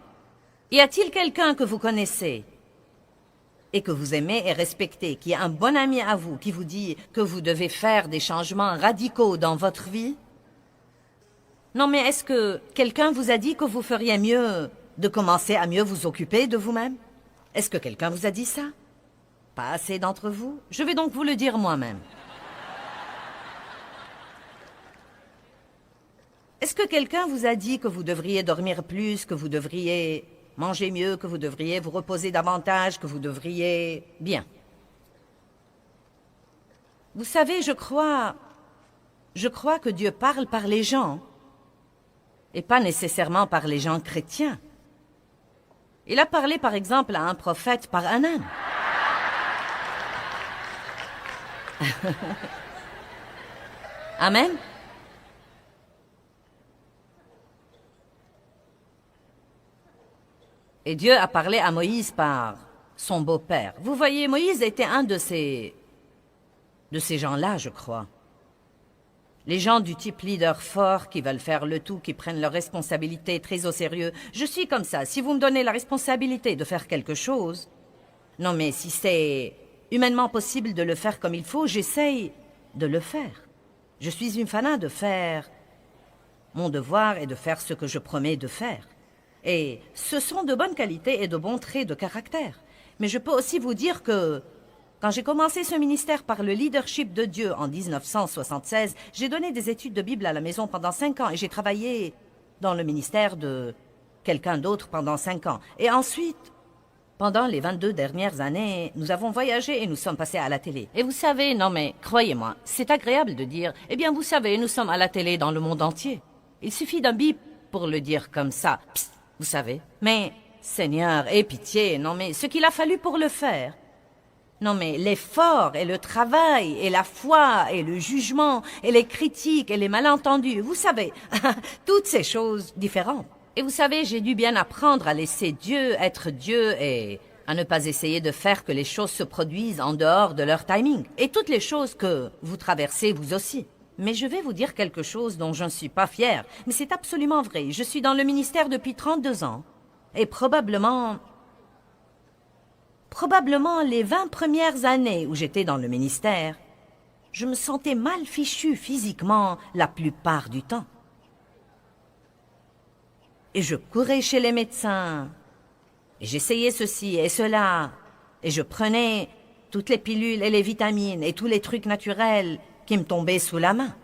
Y a-t-il quelqu'un que vous connaissez et que vous aimez et respectez, qui est un bon ami à vous, qui vous dit que vous devez faire des changements radicaux dans votre vie? Non, mais est-ce que quelqu'un vous a dit que vous feriez mieux de commencer à mieux vous occuper de vous-même? Est-ce que quelqu'un vous a dit ça? Pas assez d'entre vous? Je vais donc vous le dire moi-même. Est-ce que quelqu'un vous a dit que vous devriez dormir plus, que vous devriez manger mieux, que vous devriez vous reposer davantage, que vous devriez... Bien. Vous savez, je crois que Dieu parle par les gens, et pas nécessairement par les gens chrétiens. Il a parlé, par exemple, à un prophète par un âne. Amen. Et Dieu a parlé à Moïse par son beau-père. Vous voyez, Moïse était un de ces gens-là, je crois. Les gens du type leader fort qui veulent faire le tout, qui prennent leurs responsabilités très au sérieux. Je suis comme ça. Si vous me donnez la responsabilité de faire quelque chose, non mais si c'est humainement possible de le faire comme il faut, j'essaye de le faire. Je suis une fanat de faire mon devoir et de faire ce que je promets de faire. Et ce sont de bonnes qualités et de bons traits de caractère. Mais je peux aussi vous dire que quand j'ai commencé ce ministère par le leadership de Dieu en 1976, j'ai donné des études de Bible à la maison pendant 5 ans et j'ai travaillé dans le ministère de quelqu'un d'autre pendant 5 ans. Et ensuite, pendant les 22 dernières années, nous avons voyagé et nous sommes passés à la télé. Et vous savez, non mais, croyez-moi, c'est agréable de dire, eh bien vous savez, nous sommes à la télé dans le monde entier. Il suffit d'un bip pour le dire comme ça. Psst, vous savez. Mais, Seigneur, aie pitié, non mais, ce qu'il a fallu pour le faire. Non mais, l'effort et le travail et la foi et le jugement et les critiques et les malentendus, vous savez, toutes ces choses différentes. Et vous savez, j'ai dû bien apprendre à laisser Dieu être Dieu et à ne pas essayer de faire que les choses se produisent en dehors de leur timing. Et toutes les choses que vous traversez vous aussi. Mais je vais vous dire quelque chose dont je ne suis pas fière, mais c'est absolument vrai. Je suis dans le ministère depuis 32 ans. Et probablement les 20 premières années où j'étais dans le ministère, je me sentais mal fichue physiquement la plupart du temps. Et je courais chez les médecins, et j'essayais ceci et cela, et je prenais toutes les pilules et les vitamines et tous les trucs naturels qui me tombaient sous la main.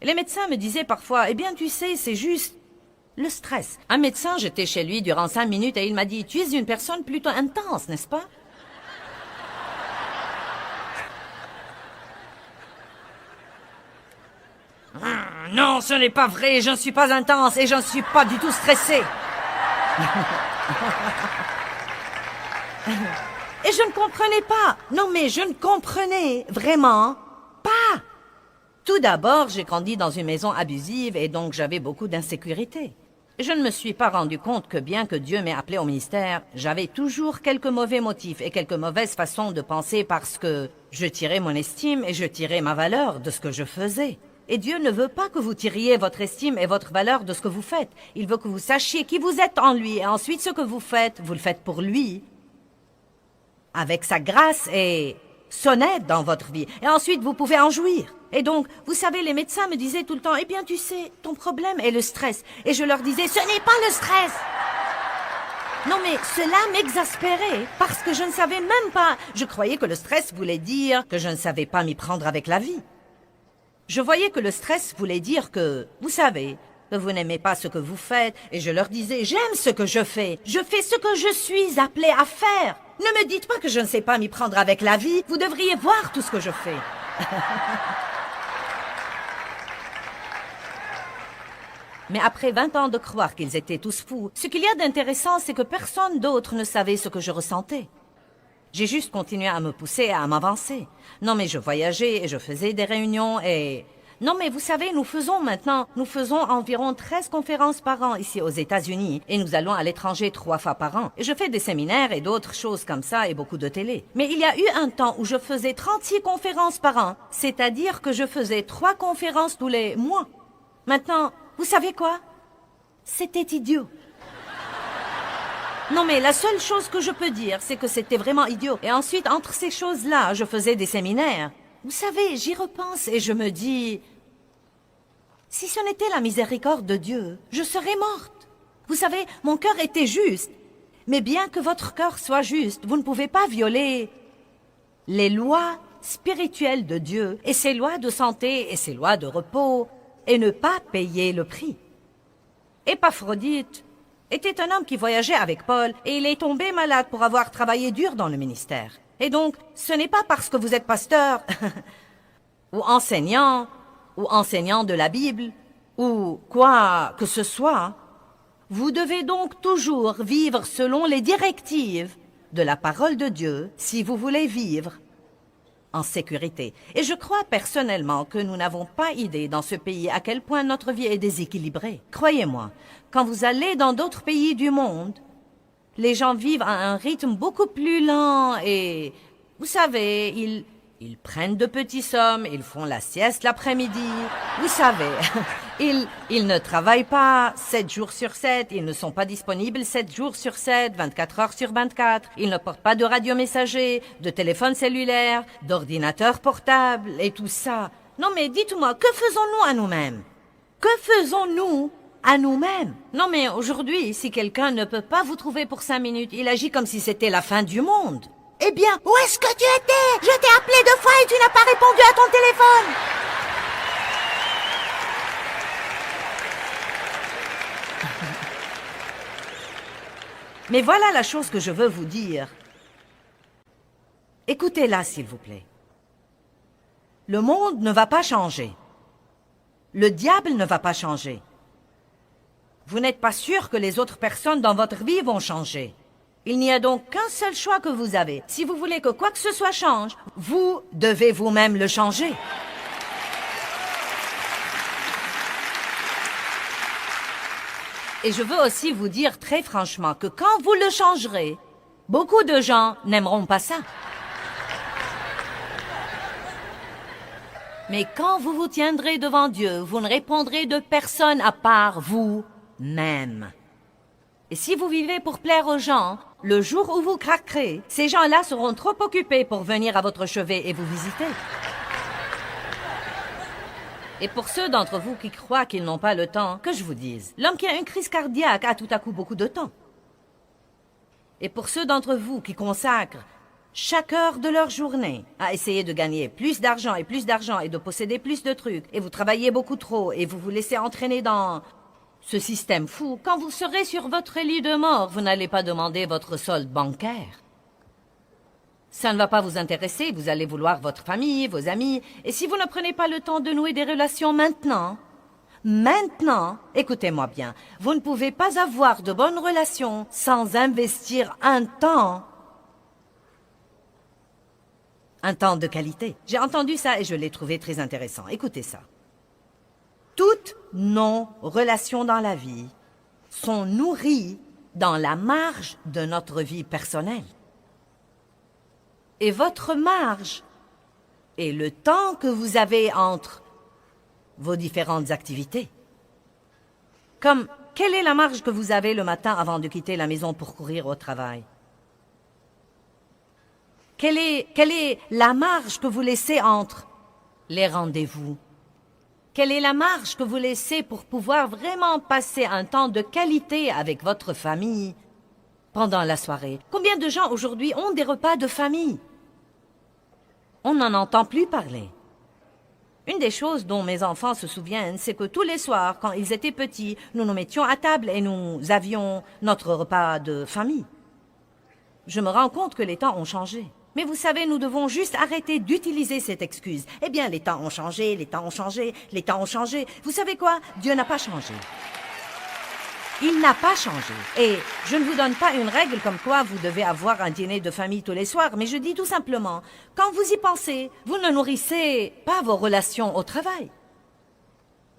Et les médecins me disaient parfois, eh bien tu sais, c'est juste le stress. Un médecin, j'étais chez lui durant 5 minutes et il m'a dit, tu es une personne plutôt intense, n'est-ce pas? Non, ce n'est pas vrai, je ne suis pas intense et je ne suis pas du tout stressée. Et je ne comprenais pas. Non, mais je ne comprenais vraiment pas. Tout d'abord, j'ai grandi dans une maison abusive et donc j'avais beaucoup d'insécurité. Je ne me suis pas rendu compte que bien que Dieu m'ait appelé au ministère, j'avais toujours quelques mauvais motifs et quelques mauvaises façons de penser parce que je tirais mon estime et je tirais ma valeur de ce que je faisais. Et Dieu ne veut pas que vous tiriez votre estime et votre valeur de ce que vous faites. Il veut que vous sachiez qui vous êtes en lui. Et ensuite, ce que vous le faites pour lui. Avec sa grâce et son aide dans votre vie. Et ensuite, vous pouvez en jouir. Et donc, vous savez, les médecins me disaient tout le temps, eh bien, tu sais, ton problème est le stress. Et je leur disais, ce n'est pas le stress. Non, mais cela m'exaspérait parce que je ne savais même pas. Je croyais que le stress voulait dire que je ne savais pas m'y prendre avec la vie. Je voyais que le stress voulait dire que, vous savez, que vous n'aimez pas ce que vous faites, et je leur disais, j'aime ce que je fais ce que je suis appelée à faire. Ne me dites pas que je ne sais pas m'y prendre avec la vie, vous devriez voir tout ce que je fais. Mais après 20 ans de croire qu'ils étaient tous fous, ce qu'il y a d'intéressant, c'est que personne d'autre ne savait ce que je ressentais. J'ai juste continué à me pousser et à m'avancer. Non, mais je voyageais et je faisais des réunions et... Non, mais vous savez, nous faisons environ 13 conférences par an ici aux États-Unis et nous allons à l'étranger 3 fois par an. Et je fais des séminaires et d'autres choses comme ça et beaucoup de télé. Mais il y a eu un temps où je faisais 36 conférences par an, c'est-à-dire que je faisais 3 conférences tous les mois. Maintenant, vous savez quoi? C'était idiot. Non, mais la seule chose que je peux dire, c'est que c'était vraiment idiot. Et ensuite, entre ces choses-là, je faisais des séminaires. Vous savez, j'y repense et je me dis... Si ce n'était la miséricorde de Dieu, je serais morte. Vous savez, mon cœur était juste. Mais bien que votre cœur soit juste, vous ne pouvez pas violer les lois spirituelles de Dieu et ses lois de santé et ses lois de repos et ne pas payer le prix. Épaphrodite était un homme qui voyageait avec Paul et il est tombé malade pour avoir travaillé dur dans le ministère. Et donc, ce n'est pas parce que vous êtes pasteur ou enseignant de la Bible ou quoi que ce soit. Vous devez donc toujours vivre selon les directives de la parole de Dieu si vous voulez vivre en sécurité. Et je crois personnellement que nous n'avons pas idée dans ce pays à quel point notre vie est déséquilibrée. Croyez-moi, quand vous allez dans d'autres pays du monde, les gens vivent à un rythme beaucoup plus lent et, vous savez, ils prennent de petits sommes, ils font la sieste l'après-midi. Vous savez, ils ne travaillent pas 7 jours sur 7, ils ne sont pas disponibles 7 jours sur 7, 24 heures sur 24. Ils ne portent pas de radiomessager, de téléphone cellulaire, d'ordinateur portable et tout ça. Non mais dites-moi, que faisons-nous à nous-mêmes? Que faisons-nous à nous-mêmes? Non mais aujourd'hui, si quelqu'un ne peut pas vous trouver pour 5 minutes, il agit comme si c'était la fin du monde. Eh bien, où est-ce que tu étais? Je t'ai appelé 2 fois et tu n'as pas répondu à ton téléphone. Mais voilà la chose que je veux vous dire. Écoutez-la, s'il vous plaît. Le monde ne va pas changer. Le diable ne va pas changer. Vous n'êtes pas sûr que les autres personnes dans votre vie vont changer. Il n'y a donc qu'un seul choix que vous avez. Si vous voulez que quoi que ce soit change, vous devez vous-même le changer. Et je veux aussi vous dire très franchement que quand vous le changerez, beaucoup de gens n'aimeront pas ça. Mais quand vous vous tiendrez devant Dieu, vous ne répondrez de personne à part vous-même. Et si vous vivez pour plaire aux gens, le jour où vous craquerez, ces gens-là seront trop occupés pour venir à votre chevet et vous visiter. Et pour ceux d'entre vous qui croient qu'ils n'ont pas le temps, que je vous dise, l'homme qui a une crise cardiaque a tout à coup beaucoup de temps. Et pour ceux d'entre vous qui consacrent chaque heure de leur journée à essayer de gagner plus d'argent et de posséder plus de trucs, et vous travaillez beaucoup trop et vous vous laissez entraîner dans ce système fou, quand vous serez sur votre lit de mort, vous n'allez pas demander votre solde bancaire. Ça ne va pas vous intéresser, vous allez vouloir votre famille, vos amis, et si vous ne prenez pas le temps de nouer des relations maintenant, écoutez-moi bien, vous ne pouvez pas avoir de bonnes relations sans investir un temps de qualité. J'ai entendu ça et je l'ai trouvé très intéressant. Écoutez ça. Toutes nos relations dans la vie sont nourries dans la marge de notre vie personnelle. Et votre marge est le temps que vous avez entre vos différentes activités. Comme, quelle est la marge que vous avez le matin avant de quitter la maison pour courir au travail? Quelle est la marge que vous laissez entre les rendez-vous? Quelle est la marge que vous laissez pour pouvoir vraiment passer un temps de qualité avec votre famille pendant la soirée? Combien de gens aujourd'hui ont des repas de famille? On n'en entend plus parler. Une des choses dont mes enfants se souviennent, c'est que tous les soirs, quand ils étaient petits, nous nous mettions à table et nous avions notre repas de famille. Je me rends compte que les temps ont changé. Mais vous savez, nous devons juste arrêter d'utiliser cette excuse. Eh bien, les temps ont changé, les temps ont changé, les temps ont changé. Vous savez quoi? Dieu n'a pas changé. Il n'a pas changé. Et je ne vous donne pas une règle comme quoi vous devez avoir un dîner de famille tous les soirs, mais je dis tout simplement, quand vous y pensez, vous ne nourrissez pas vos relations au travail.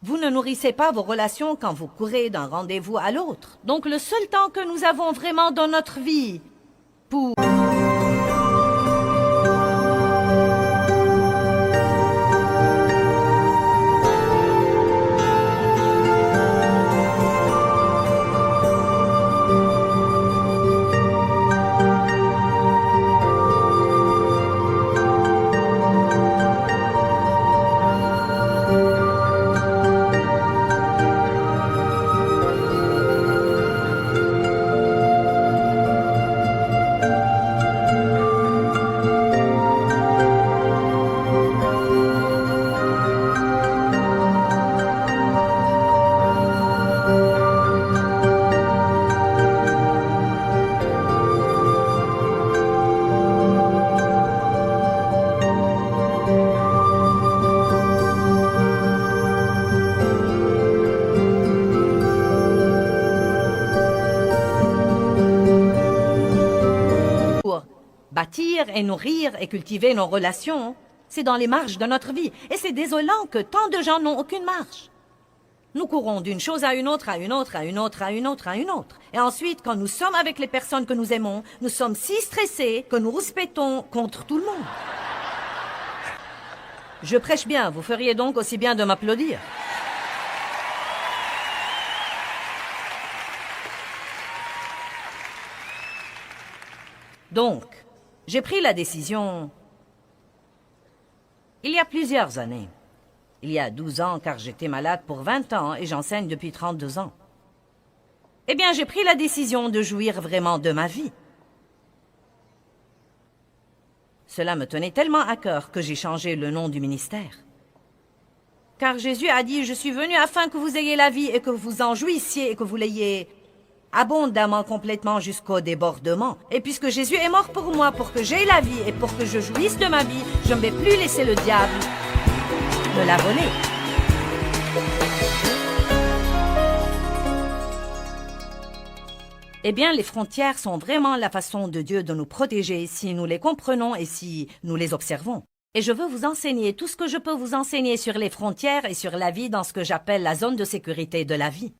Vous ne nourrissez pas vos relations quand vous courez d'un rendez-vous à l'autre. Donc le seul temps que nous avons vraiment dans notre vie pour... bâtir et nourrir et cultiver nos relations, c'est dans les marges de notre vie. Et c'est désolant que tant de gens n'ont aucune marge. Nous courons d'une chose à une autre, à une autre, à une autre, à une autre, à une autre. Et ensuite, quand nous sommes avec les personnes que nous aimons, nous sommes si stressés que nous rouspétons contre tout le monde. Je prêche bien, vous feriez donc aussi bien de m'applaudir. Donc, j'ai pris la décision il y a plusieurs années. Il y a 12 ans, car j'étais malade pour 20 ans et j'enseigne depuis 32 ans. Eh bien, j'ai pris la décision de jouir vraiment de ma vie. Cela me tenait tellement à cœur que j'ai changé le nom du ministère. Car Jésus a dit, je suis venu afin que vous ayez la vie et que vous en jouissiez et que vous l'ayez abondamment, complètement, jusqu'au débordement. Et puisque Jésus est mort pour moi, pour que j'aie la vie et pour que je jouisse de ma vie, je ne vais plus laisser le diable me la voler. Eh bien, les frontières sont vraiment la façon de Dieu de nous protéger si nous les comprenons et si nous les observons. Et je veux vous enseigner tout ce que je peux vous enseigner sur les frontières et sur la vie dans ce que j'appelle la zone de sécurité de la vie.